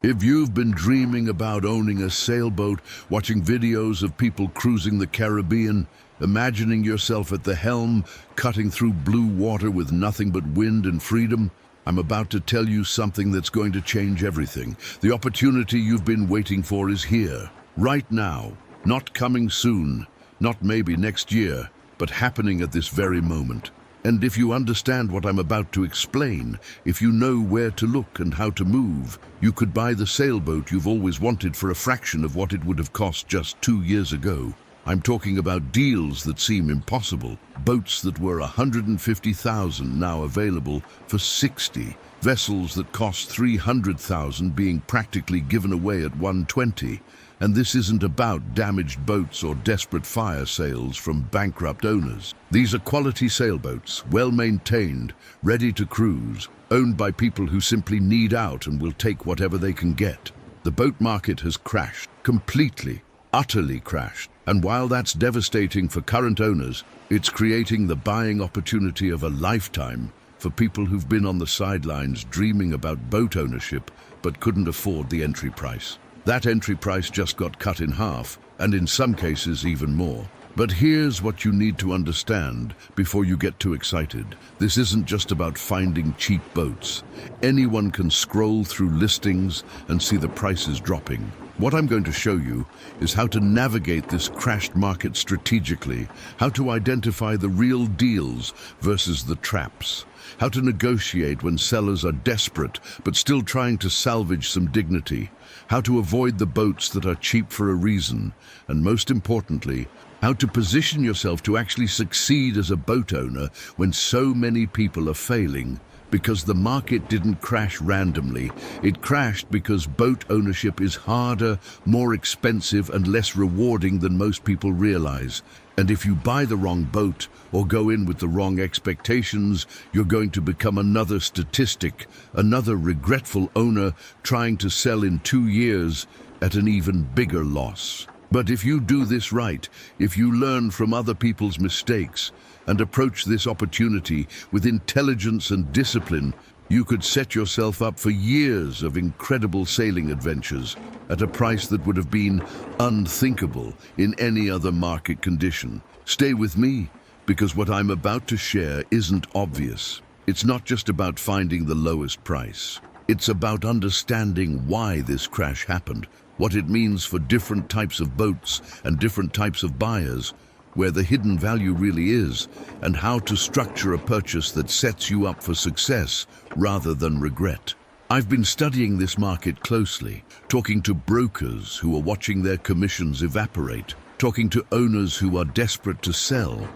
If you've been dreaming about owning a sailboat, watching videos of people cruising the Caribbean, imagining yourself at the helm, cutting through blue water with nothing but wind and freedom, I'm about to tell you something that's going to change everything. The opportunity you've been waiting for is here, right now, not coming soon, not maybe next year, but happening at this very moment. And if you understand what I'm about to explain, if you know where to look and how to move, you could buy the sailboat you've always wanted for a fraction of what it would have cost just 2 years ago. I'm talking about deals that seem impossible, boats that were $150,000 now available for 60, vessels that cost $300,000 being practically given away at 120. And this isn't about damaged boats or desperate fire sales from bankrupt owners. These are quality sailboats, well-maintained, ready to cruise, owned by people who simply need out and will take whatever they can get. The boat market has crashed, completely, utterly crashed. And while that's devastating for current owners, it's creating the buying opportunity of a lifetime for people who've been on the sidelines dreaming about boat ownership but couldn't afford the entry price. That entry price just got cut in half, and in some cases even more. But here's what you need to understand before you get too excited. This isn't just about finding cheap boats. Anyone can scroll through listings and see the prices dropping. What I'm going to show you is how to navigate this crashed market strategically, how to identify the real deals versus the traps, how to negotiate when sellers are desperate but still trying to salvage some dignity, how to avoid the boats that are cheap for a reason, and most importantly, how to position yourself to actually succeed as a boat owner when so many people are failing. Because the market didn't crash randomly. It crashed because boat ownership is harder, more expensive, and less rewarding than most people realize. And if you buy the wrong boat or go in with the wrong expectations, you're going to become another statistic, another regretful owner trying to sell in 2 years at an even bigger loss. But if you do this right, if you learn from other people's mistakes and approach this opportunity with intelligence and discipline, you could set yourself up for years of incredible sailing adventures at a price that would have been unthinkable in any other market condition. Stay with me, because what I'm about to share isn't obvious. It's not just about finding the lowest price. It's about understanding why this crash happened, what it means for different types of boats and different types of buyers, where the hidden value really is, and how to structure a purchase that sets you up for success rather than regret. I've been studying this market closely, talking to brokers who are watching their commissions evaporate, talking to owners who are desperate to sell,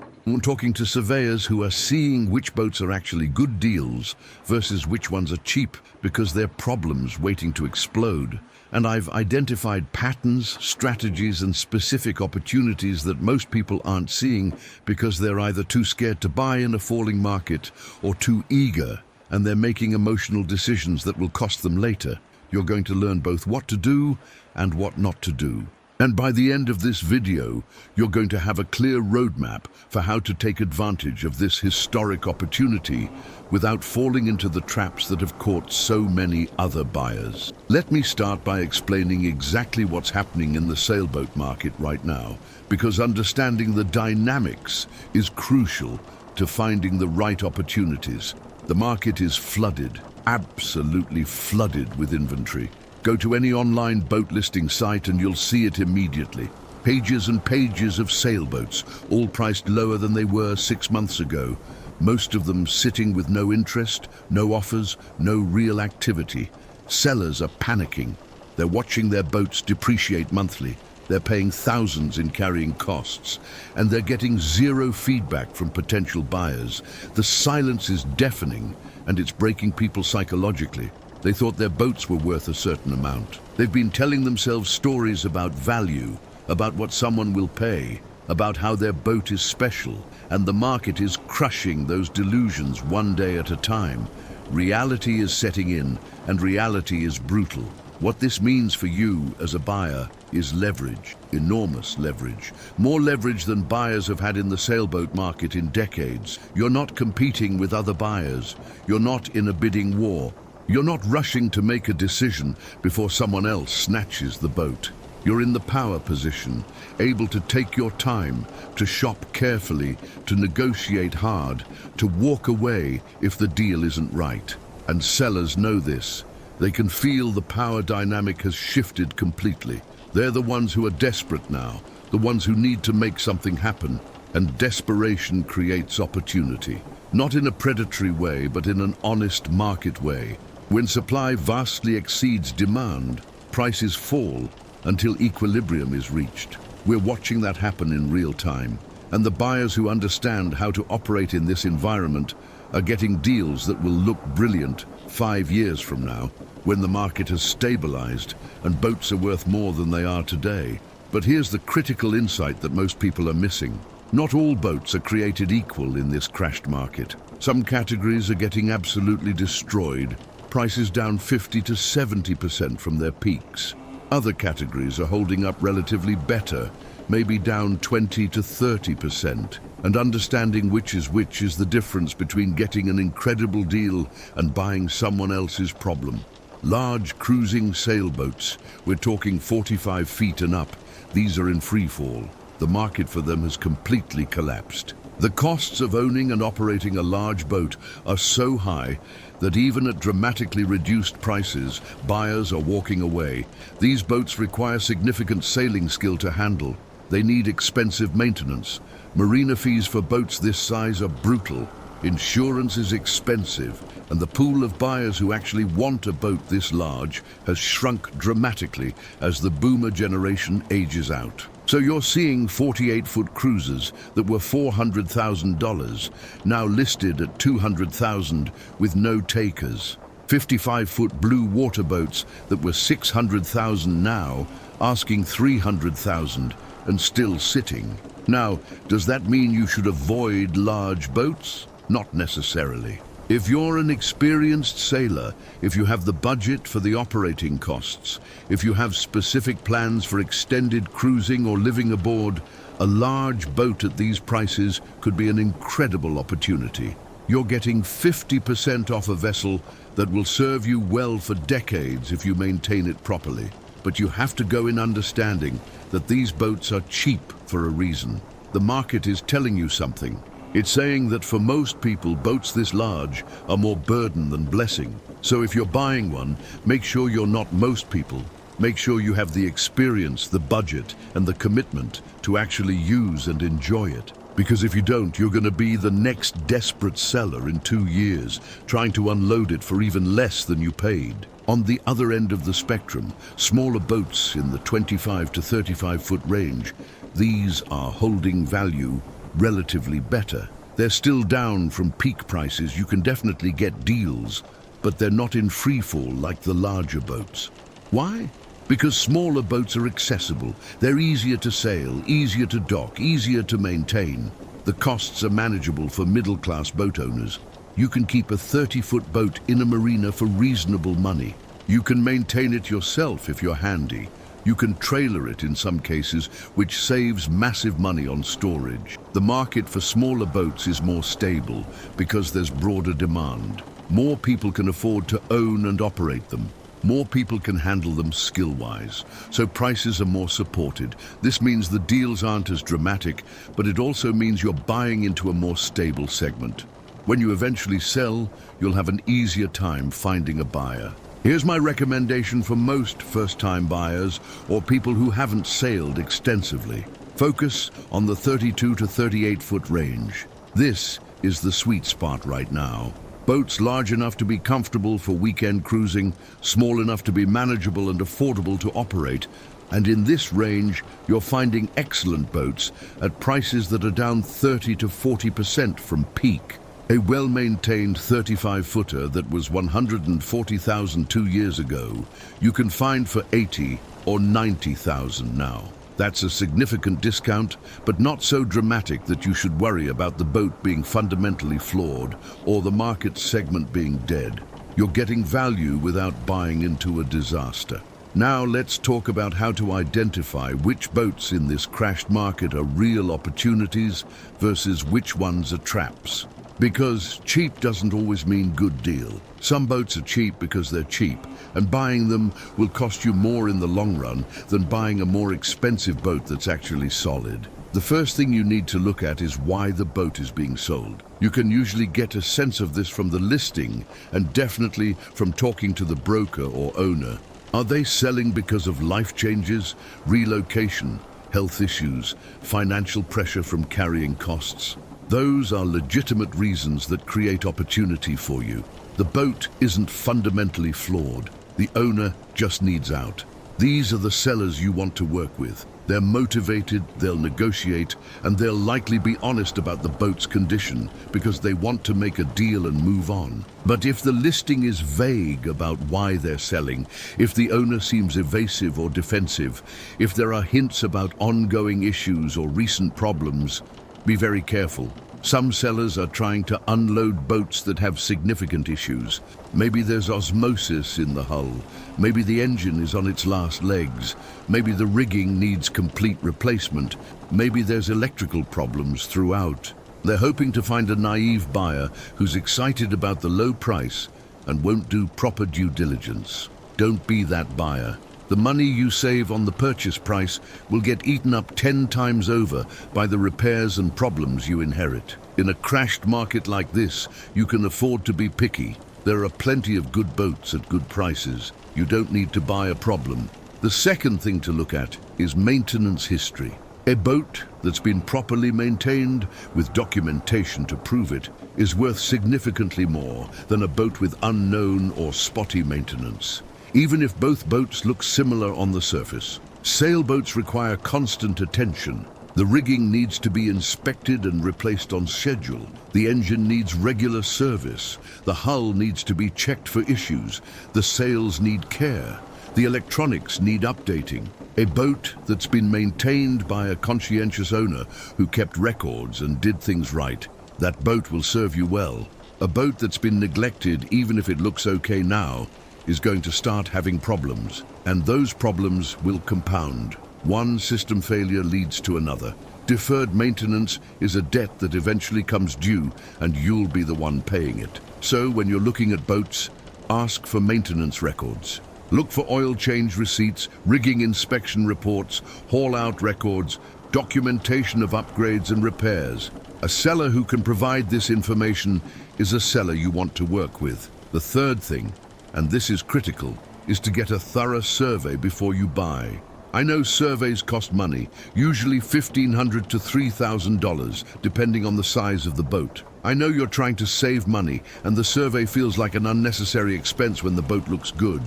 talking to surveyors who are seeing which boats are actually good deals versus which ones are cheap because they're problems waiting to explode. And I've identified patterns, strategies, and specific opportunities that most people aren't seeing because they're either too scared to buy in a falling market or too eager, and they're making emotional decisions that will cost them later. You're going to learn both what to do and what not to do. And by the end of this video, you're going to have a clear roadmap for how to take advantage of this historic opportunity without falling into the traps that have caught so many other buyers. Let me start by explaining exactly what's happening in the sailboat market right now, because understanding the dynamics is crucial to finding the right opportunities. The market is flooded, absolutely flooded with inventory. Go to any online boat listing site and you'll see it immediately. Pages and pages of sailboats, all priced lower than they were 6 months ago. Most of them sitting with no interest, no offers, no real activity. Sellers are panicking. They're watching their boats depreciate monthly. They're paying thousands in carrying costs, and they're getting zero feedback from potential buyers. The silence is deafening, and it's breaking people psychologically. They thought their boats were worth a certain amount. They've been telling themselves stories about value, about what someone will pay, about how their boat is special, and the market is crushing those delusions one day at a time. Reality is setting in, and reality is brutal. What this means for you as a buyer is leverage, enormous leverage, more leverage than buyers have had in the sailboat market in decades. You're not competing with other buyers. You're not in a bidding war. You're not rushing to make a decision before someone else snatches the boat. You're in the power position, able to take your time, to shop carefully, to negotiate hard, to walk away if the deal isn't right. And sellers know this. They can feel the power dynamic has shifted completely. They're the ones who are desperate now, the ones who need to make something happen. And desperation creates opportunity. Not in a predatory way, but in an honest market way. When supply vastly exceeds demand, prices fall until equilibrium is reached. We're watching that happen in real time. And the buyers who understand how to operate in this environment are getting deals that will look brilliant 5 years from now, when the market has stabilized and boats are worth more than they are today. But here's the critical insight that most people are missing. Not all boats are created equal in this crashed market. Some categories are getting absolutely destroyed, prices down 50 to 70% from their peaks. Other categories are holding up relatively better, maybe down 20 to 30%. And understanding which is the difference between getting an incredible deal and buying someone else's problem. Large cruising sailboats, we're talking 45 feet and up, these are in free fall. The market for them has completely collapsed. The costs of owning and operating a large boat are so high that even at dramatically reduced prices, buyers are walking away. These boats require significant sailing skill to handle. They need expensive maintenance. Marina fees for boats this size are brutal. Insurance is expensive, and the pool of buyers who actually want a boat this large has shrunk dramatically as the boomer generation ages out. So you're seeing 48-foot cruisers that were $400,000 now listed at $200,000 with no takers. 55-foot blue water boats that were $600,000 now asking $300,000 and still sitting. Now, does that mean you should avoid large boats? Not necessarily. If you're an experienced sailor, if you have the budget for the operating costs, if you have specific plans for extended cruising or living aboard, a large boat at these prices could be an incredible opportunity. You're getting 50% off a vessel that will serve you well for decades if you maintain it properly. But you have to go in understanding that these boats are cheap for a reason. The market is telling you something. It's saying that for most people, boats this large are more burden than blessing. So if you're buying one, make sure you're not most people. Make sure you have the experience, the budget, and the commitment to actually use and enjoy it. Because if you don't, you're going to be the next desperate seller in 2 years, trying to unload it for even less than you paid. On the other end of the spectrum, smaller boats in the 25 to 35-foot range, these are holding value relatively better. They're still down from peak prices. You can definitely get deals, but they're not in free fall like the larger boats. Why? Because smaller boats are accessible. They're easier to sail, easier to dock, easier to maintain. The costs are manageable for middle-class boat owners. You can keep a 30-foot boat in a marina for reasonable money. You can maintain it yourself if you're handy. You can trailer it in some cases, which saves massive money on storage. The market for smaller boats is more stable because there's broader demand. More people can afford to own and operate them. More people can handle them skill-wise, so prices are more supported. This means the deals aren't as dramatic, but it also means you're buying into a more stable segment. When you eventually sell, you'll have an easier time finding a buyer. Here's my recommendation for most first-time buyers or people who haven't sailed extensively. Focus on the 32 to 38-foot range. This is the sweet spot right now. Boats large enough to be comfortable for weekend cruising, small enough to be manageable and affordable to operate. And in this range, you're finding excellent boats at prices that are down 30 to 40% from peak. A well-maintained 35-footer that was $140,000 2 years ago, you can find for $80,000 or $90,000 now. That's a significant discount, but not so dramatic that you should worry about the boat being fundamentally flawed or the market segment being dead. You're getting value without buying into a disaster. Now let's talk about how to identify which boats in this crashed market are real opportunities versus which ones are traps. Because cheap doesn't always mean good deal. Some boats are cheap because they're cheap, and buying them will cost you more in the long run than buying a more expensive boat that's actually solid. The first thing you need to look at is why the boat is being sold. You can usually get a sense of this from the listing and definitely from talking to the broker or owner. Are they selling because of life changes, relocation, health issues, financial pressure from carrying costs? Those are legitimate reasons that create opportunity for you. The boat isn't fundamentally flawed. The owner just needs out. These are the sellers you want to work with. They're motivated, they'll negotiate, and they'll likely be honest about the boat's condition because they want to make a deal and move on. But if the listing is vague about why they're selling, if the owner seems evasive or defensive, if there are hints about ongoing issues or recent problems, be very careful. Some sellers are trying to unload boats that have significant issues. Maybe there's osmosis in the hull. Maybe the engine is on its last legs. Maybe the rigging needs complete replacement. Maybe there's electrical problems throughout. They're hoping to find a naive buyer who's excited about the low price and won't do proper due diligence. Don't be that buyer. The money you save on the purchase price will get eaten up 10 times over by the repairs and problems you inherit. In a crashed market like this, you can afford to be picky. There are plenty of good boats at good prices. You don't need to buy a problem. The second thing to look at is maintenance history. A boat that's been properly maintained with documentation to prove it is worth significantly more than a boat with unknown or spotty maintenance. Even if both boats look similar on the surface. Sailboats require constant attention. The rigging needs to be inspected and replaced on schedule. The engine needs regular service. The hull needs to be checked for issues. The sails need care. The electronics need updating. A boat that's been maintained by a conscientious owner who kept records and did things right, that boat will serve you well. A boat that's been neglected, even if it looks okay now, is going to start having problems, and those problems will compound. One system failure leads to another. Deferred maintenance is a debt that eventually comes due, and you'll be the one paying it. So when you're looking at boats, ask for maintenance records. Look for oil change receipts, rigging inspection reports, haul-out records, documentation of upgrades and repairs. A seller who can provide this information is a seller you want to work with. The third thing, and this is critical, is to get a thorough survey before you buy. I know surveys cost money, usually $1,500 to $3,000, depending on the size of the boat. I know you're trying to save money, and the survey feels like an unnecessary expense when the boat looks good.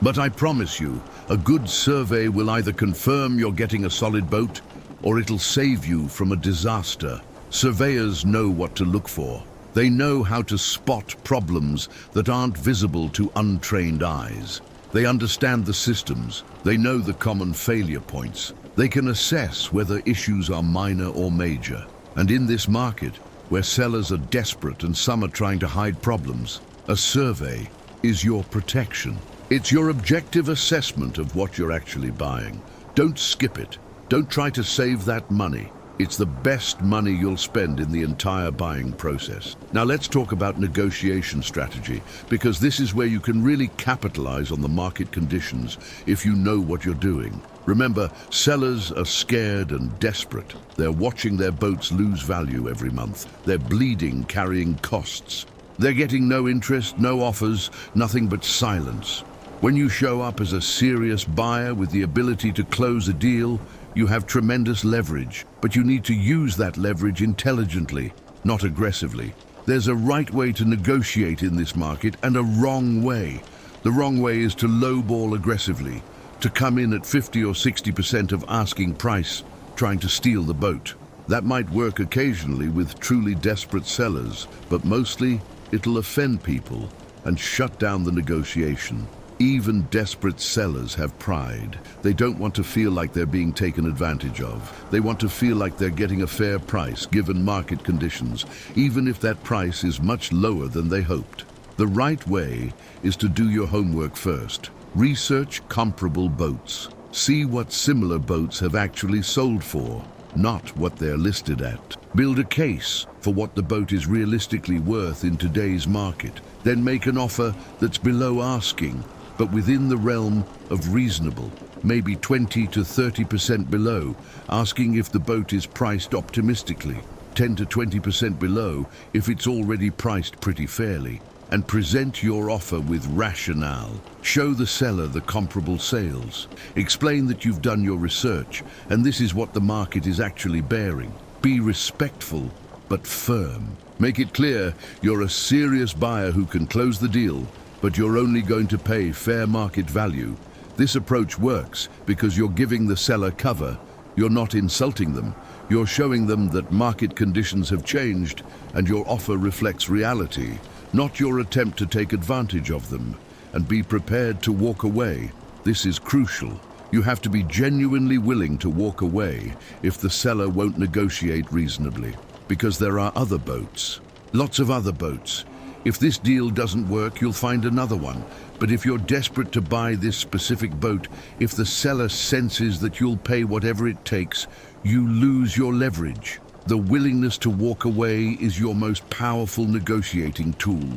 But I promise you, a good survey will either confirm you're getting a solid boat, or it'll save you from a disaster. Surveyors know what to look for. They know how to spot problems that aren't visible to untrained eyes. They understand the systems. They know the common failure points. They can assess whether issues are minor or major. And in this market, where sellers are desperate and some are trying to hide problems, a survey is your protection. It's your objective assessment of what you're actually buying. Don't skip it. Don't try to save that money. It's the best money you'll spend in the entire buying process. Now let's talk about negotiation strategy, because this is where you can really capitalize on the market conditions if you know what you're doing. Remember, sellers are scared and desperate. They're watching their boats lose value every month. They're bleeding, carrying costs. They're getting no interest, no offers, nothing but silence. When you show up as a serious buyer with the ability to close a deal, you have tremendous leverage, but you need to use that leverage intelligently, not aggressively. There's a right way to negotiate in this market and a wrong way. The wrong way is to lowball aggressively, to come in at 50 or 60% of asking price, trying to steal the boat. That might work occasionally with truly desperate sellers, but mostly it'll offend people and shut down the negotiation. Even desperate sellers have pride. They don't want to feel like they're being taken advantage of. They want to feel like they're getting a fair price given market conditions, even if that price is much lower than they hoped. The right way is to do your homework first. Research comparable boats. See what similar boats have actually sold for. not what they're listed at. Build a case for what the boat is realistically worth in today's market. Then make an offer that's below asking, but within the realm of reasonable, maybe 20 to 30% below, asking if the boat is priced optimistically, 10 to 20% below if it's already priced pretty fairly. And present your offer with rationale. Show the seller the comparable sales. Explain that you've done your research and this is what the market is actually bearing. Be respectful but firm. Make it clear you're a serious buyer who can close the deal, but you're only going to pay fair market value. This approach works because you're giving the seller cover. You're not insulting them. You're showing them that market conditions have changed and your offer reflects reality, not your attempt to take advantage of them. And be prepared to walk away. This is crucial. You have to be genuinely willing to walk away if the seller won't negotiate reasonably. Because there are other boats. Lots of other boats. If this deal doesn't work, you'll find another one. But if you're desperate to buy this specific boat, if the seller senses that you'll pay whatever it takes, you lose your leverage. The willingness to walk away is your most powerful negotiating tool.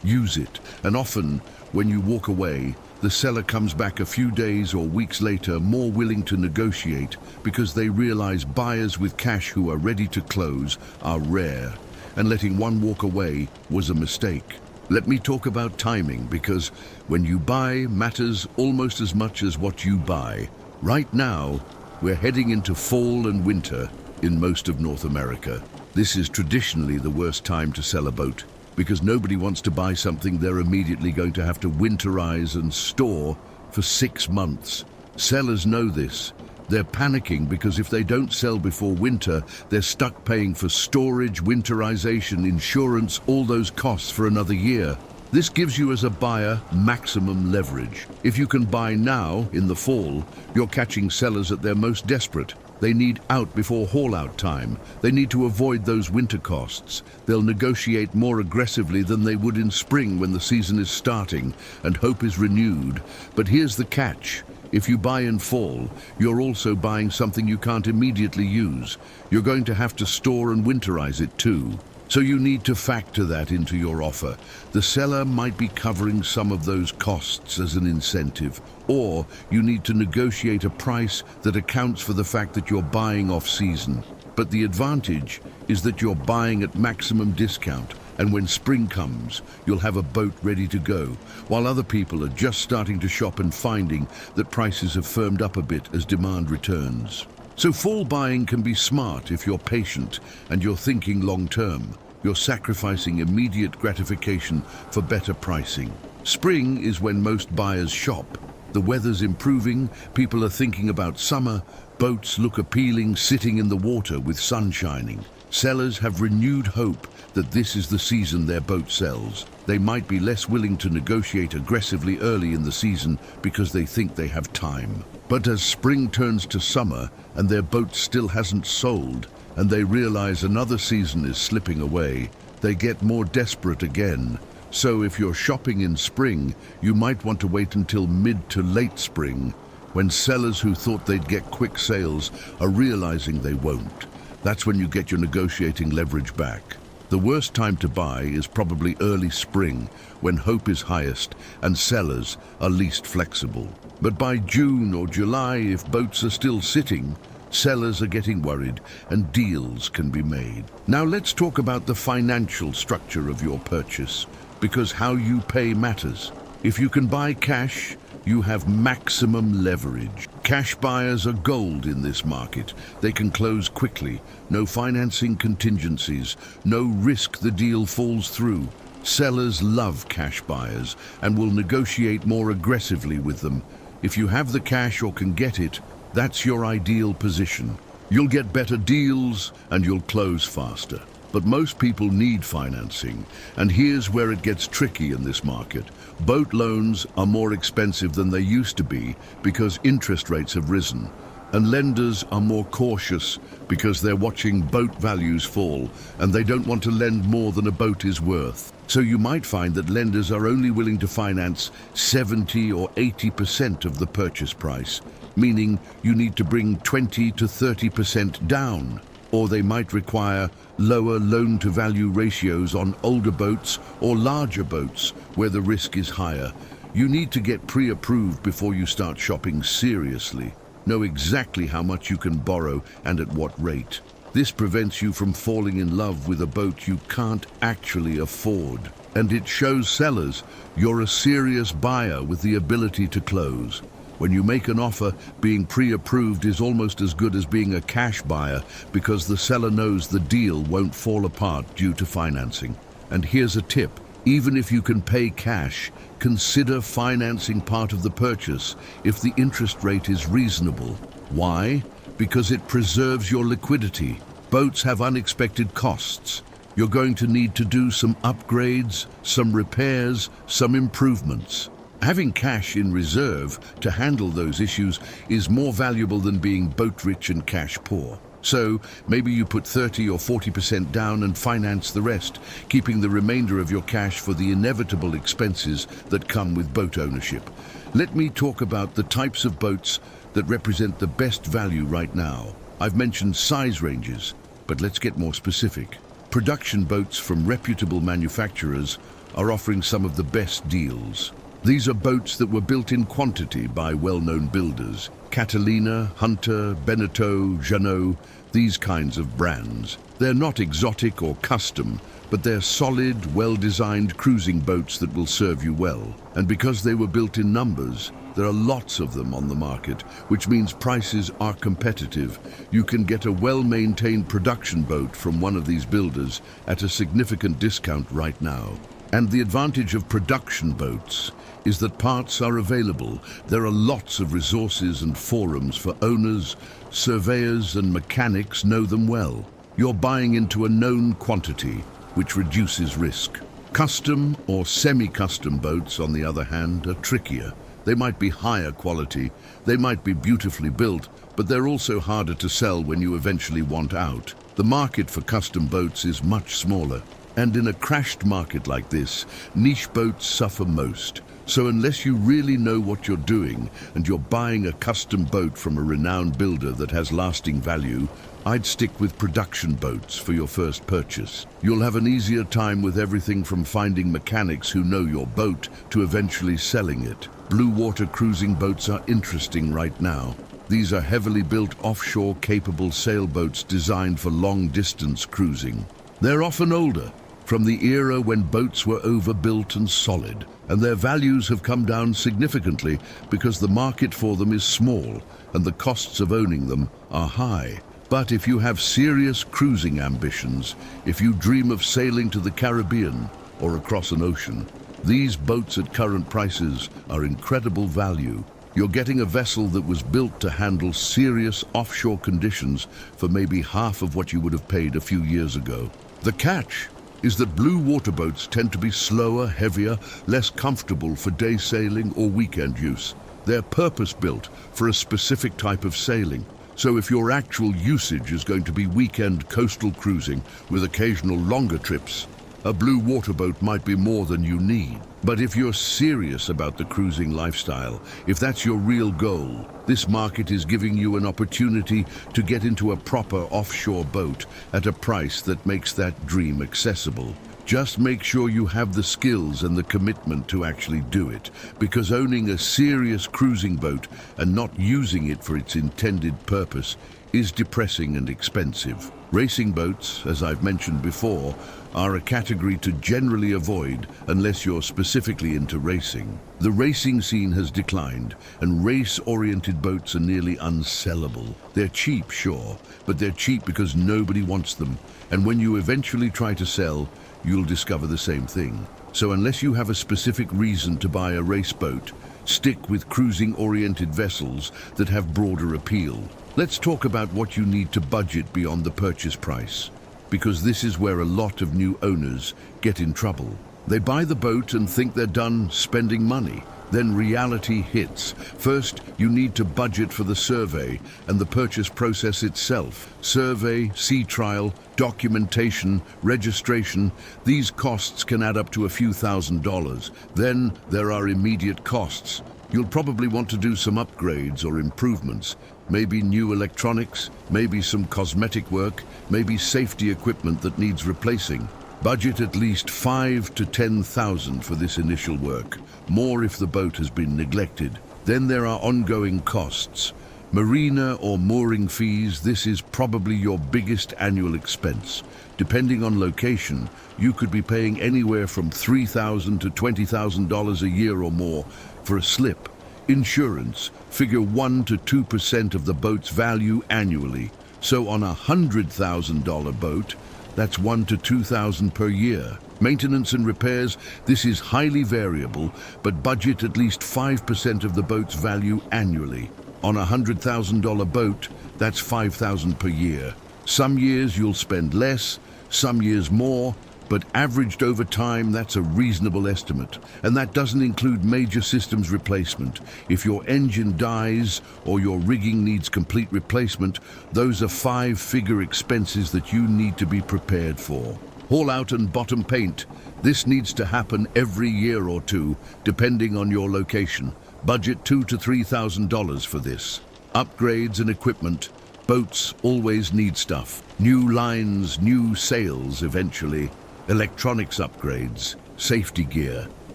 Use it, and often, when you walk away, the seller comes back a few days or weeks later more willing to negotiate because they realize buyers with cash who are ready to close are rare, and letting one walk away was a mistake. Let me talk about timing, because when you buy matters almost as much as what you buy. Right now, we're heading into fall and winter in most of North America. This is traditionally the worst time to sell a boat because nobody wants to buy something they're immediately going to have to winterize and store for 6 months. Sellers know this. They're panicking because if they don't sell before winter, they're stuck paying for storage, winterization, insurance, all those costs for another year. This gives you as a buyer maximum leverage. If you can buy now in the fall, you're catching sellers at their most desperate. They need out before haul-out time. They need to avoid those winter costs. They'll negotiate more aggressively than they would in spring when the season is starting and hope is renewed. But here's the catch. If you buy in fall, you're also buying something you can't immediately use. You're going to have to store and winterize it too. So you need to factor that into your offer. The seller might be covering some of those costs as an incentive, or you need to negotiate a price that accounts for the fact that you're buying off-season. But the advantage is that you're buying at maximum discount, and when spring comes, you'll have a boat ready to go, while other people are just starting to shop and finding that prices have firmed up a bit as demand returns. So fall buying can be smart if you're patient and you're thinking long-term. You're sacrificing immediate gratification for better pricing. Spring is when most buyers shop. The weather's improving, people are thinking about summer, boats look appealing sitting in the water with sun shining. Sellers have renewed hope that this is the season their boat sells. They might be less willing to negotiate aggressively early in the season because they think they have time. But as spring turns to summer and their boat still hasn't sold, and they realize another season is slipping away, they get more desperate again. So if you're shopping in spring, you might want to wait until mid to late spring, when sellers who thought they'd get quick sales are realizing they won't. That's when you get your negotiating leverage back. The worst time to buy is probably early spring, when hope is highest and sellers are least flexible. But by June or July, if boats are still sitting, sellers are getting worried and deals can be made. Now let's talk about the financial structure of your purchase, because how you pay matters. If you can buy cash, you have maximum leverage. Cash buyers are gold in this market. They can close quickly, no financing contingencies, no risk the deal falls through. Sellers love cash buyers and will negotiate more aggressively with them. If you have the cash or can get it, that's your ideal position. You'll get better deals and you'll close faster. But most people need financing, and here's where it gets tricky in this market. Boat loans are more expensive than they used to be because interest rates have risen. And lenders are more cautious because they're watching boat values fall and they don't want to lend more than a boat is worth. So you might find that lenders are only willing to finance 70 or 80% of the purchase price, meaning you need to bring 20 to 30% down. Or they might require lower loan-to-value ratios on older boats or larger boats where the risk is higher. You need to get pre-approved before you start shopping seriously. Know exactly how much you can borrow and at what rate. This prevents you from falling in love with a boat you can't actually afford. And it shows sellers you're a serious buyer with the ability to close. When you make an offer, being pre-approved is almost as good as being a cash buyer because the seller knows the deal won't fall apart due to financing. And here's a tip. Even if you can pay cash, consider financing part of the purchase if the interest rate is reasonable. Why? Because it preserves your liquidity. Boats have unexpected costs. You're going to need to do some upgrades, some repairs, some improvements. Having cash in reserve to handle those issues is more valuable than being boat rich and cash poor. So maybe you put 30 or 40% down and finance the rest, keeping the remainder of your cash for the inevitable expenses that come with boat ownership. Let me talk about the types of boats that represent the best value right now. I've mentioned size ranges, but let's get more specific. Production boats from reputable manufacturers are offering some of the best deals. These are boats that were built in quantity by well-known builders. Catalina, Hunter, Beneteau, Jeannot, these kinds of brands. They're not exotic or custom, but they're solid, well-designed cruising boats that will serve you well. And because they were built in numbers, there are lots of them on the market, which means prices are competitive. You can get a well-maintained production boat from one of these builders at a significant discount right now. And the advantage of production boats is that parts are available. There are lots of resources and forums for owners, surveyors and mechanics know them well. You're buying into a known quantity, which reduces risk. Custom or semi-custom boats, on the other hand, are trickier. They might be higher quality, they might be beautifully built, but they're also harder to sell when you eventually want out. The market for custom boats is much smaller. And in a crashed market like this, niche boats suffer most. So unless you really know what you're doing and you're buying a custom boat from a renowned builder that has lasting value, I'd stick with production boats for your first purchase. You'll have an easier time with everything from finding mechanics who know your boat to eventually selling it. Blue water cruising boats are interesting right now. These are heavily built offshore capable sailboats designed for long-distance cruising. They're often older, from the era when boats were overbuilt and solid, and their values have come down significantly because the market for them is small and the costs of owning them are high. But if you have serious cruising ambitions, if you dream of sailing to the Caribbean or across an ocean, these boats at current prices are incredible value. You're getting a vessel that was built to handle serious offshore conditions for maybe half of what you would have paid a few years ago. The catch is that blue water boats tend to be slower, heavier, less comfortable for day sailing or weekend use. They're purpose-built for a specific type of sailing. So if your actual usage is going to be weekend coastal cruising with occasional longer trips, a blue water boat might be more than you need. But if you're serious about the cruising lifestyle, if that's your real goal, this market is giving you an opportunity to get into a proper offshore boat at a price that makes that dream accessible. Just make sure you have the skills and the commitment to actually do it, because owning a serious cruising boat and not using it for its intended purpose is depressing and expensive. Racing boats, as I've mentioned before, are a category to generally avoid unless you're specifically into racing. The racing scene has declined, and race-oriented boats are nearly unsellable. They're cheap, sure, but they're cheap because nobody wants them, and when you eventually try to sell, you'll discover the same thing. So unless you have a specific reason to buy a race boat, stick with cruising-oriented vessels that have broader appeal. Let's talk about what you need to budget beyond the purchase price, because this is where a lot of new owners get in trouble. They buy the boat and think they're done spending money, Then reality hits. First, you need to budget for the survey and the purchase process itself. Survey, sea trial, documentation, registration, these costs can add up to a few $1,000s. Then there are immediate costs. You'll probably want to do some upgrades or improvements. Maybe new electronics, maybe some cosmetic work, maybe safety equipment that needs replacing. Budget at least $5,000 to $10,000 for this initial work, more if the boat has been neglected. Then there are ongoing costs. Marina or mooring fees, this is probably your biggest annual expense. Depending on location, you could be paying anywhere from $3,000 to $20,000 a year or more for a slip. Insurance, figure 1 to 2% of the boat's value annually. So on a $100,000 boat, that's $1,000 to $2,000 per year. Maintenance and repairs, this is highly variable, but budget at least 5% of the boat's value annually. On a $100,000 boat, that's $5,000 per year. Some years you'll spend less, some years more, but averaged over time, that's a reasonable estimate. And that doesn't include major systems replacement. If your engine dies or your rigging needs complete replacement, those are 5-figure expenses that you need to be prepared for. Haul out and bottom paint. This needs to happen every year or two, depending on your location. Budget $2,000 to $3,000 for this. Upgrades and equipment. Boats always need stuff. New lines, new sails eventually. Electronics upgrades, safety gear.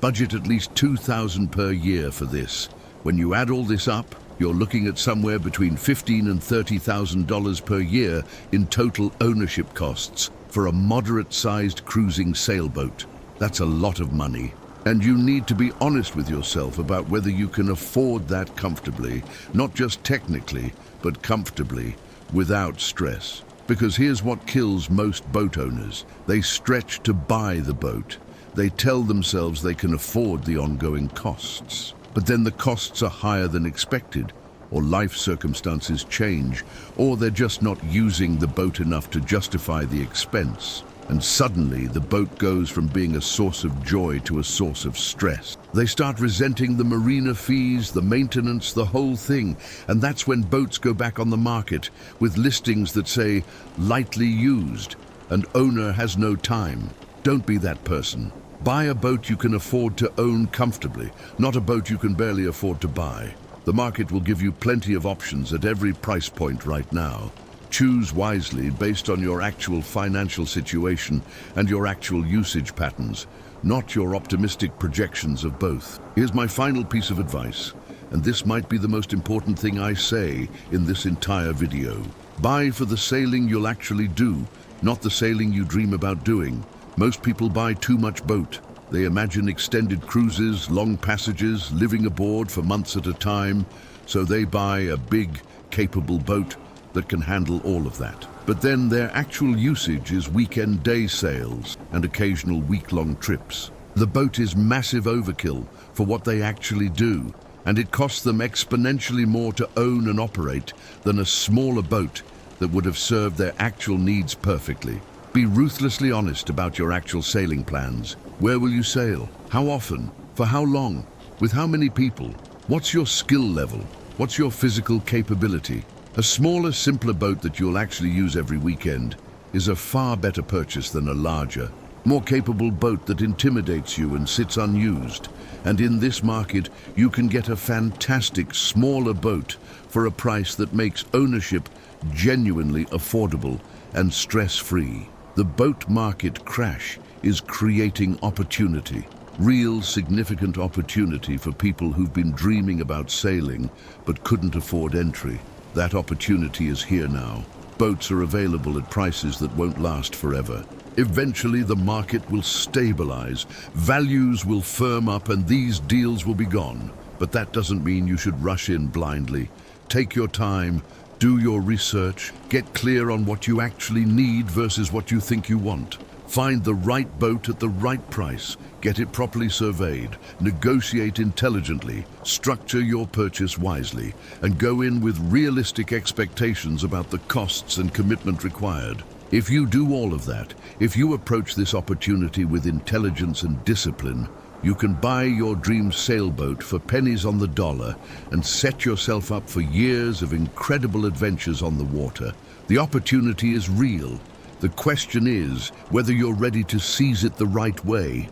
Budget at least $2,000 per year for this. When you add all this up, you're looking at somewhere between $15,000 and $30,000 per year in total ownership costs for a moderate-sized cruising sailboat. That's a lot of money. And you need to be honest with yourself about whether you can afford that comfortably, not just technically, but comfortably, without stress. Because here's what kills most boat owners. They stretch to buy the boat. They tell themselves they can afford the ongoing costs. But then the costs are higher than expected, or life circumstances change, or they're just not using the boat enough to justify the expense. And suddenly the boat goes from being a source of joy to a source of stress. They start resenting the marina fees, the maintenance, the whole thing. And that's when boats go back on the market with listings that say, lightly used, and owner has no time. Don't be that person. Buy a boat you can afford to own comfortably, not a boat you can barely afford to buy. The market will give you plenty of options at every price point right now. Choose wisely based on your actual financial situation and your actual usage patterns, not your optimistic projections of both. Here's my final piece of advice, and this might be the most important thing I say in this entire video. Buy for the sailing you'll actually do, not the sailing you dream about doing. Most people buy too much boat. They imagine extended cruises, long passages, living aboard for months at a time, so they buy a big, capable boat that can handle all of that. But then their actual usage is weekend day sails and occasional week-long trips. The boat is massive overkill for what they actually do, and it costs them exponentially more to own and operate than a smaller boat that would have served their actual needs perfectly. Be ruthlessly honest about your actual sailing plans. Where will you sail? How often? For how long? With how many people? What's your skill level? What's your physical capability? A smaller, simpler boat that you'll actually use every weekend is a far better purchase than a larger, more capable boat that intimidates you and sits unused. And in this market, you can get a fantastic, smaller boat for a price that makes ownership genuinely affordable and stress-free. The boat market crash is creating opportunity, real significant opportunity for people who've been dreaming about sailing but couldn't afford entry. That opportunity is here now. Boats are available at prices that won't last forever. Eventually, the market will stabilize, values will firm up, and these deals will be gone. But that doesn't mean you should rush in blindly. Take your time, do your research, get clear on what you actually need versus what you think you want. Find the right boat at the right price, get it properly surveyed, negotiate intelligently, structure your purchase wisely, and go in with realistic expectations about the costs and commitment required. If you do all of that, if you approach this opportunity with intelligence and discipline, You can buy your dream sailboat for pennies on the dollar and set yourself up for years of incredible adventures on the water. The opportunity is real. The question is whether you're ready to seize it the right way.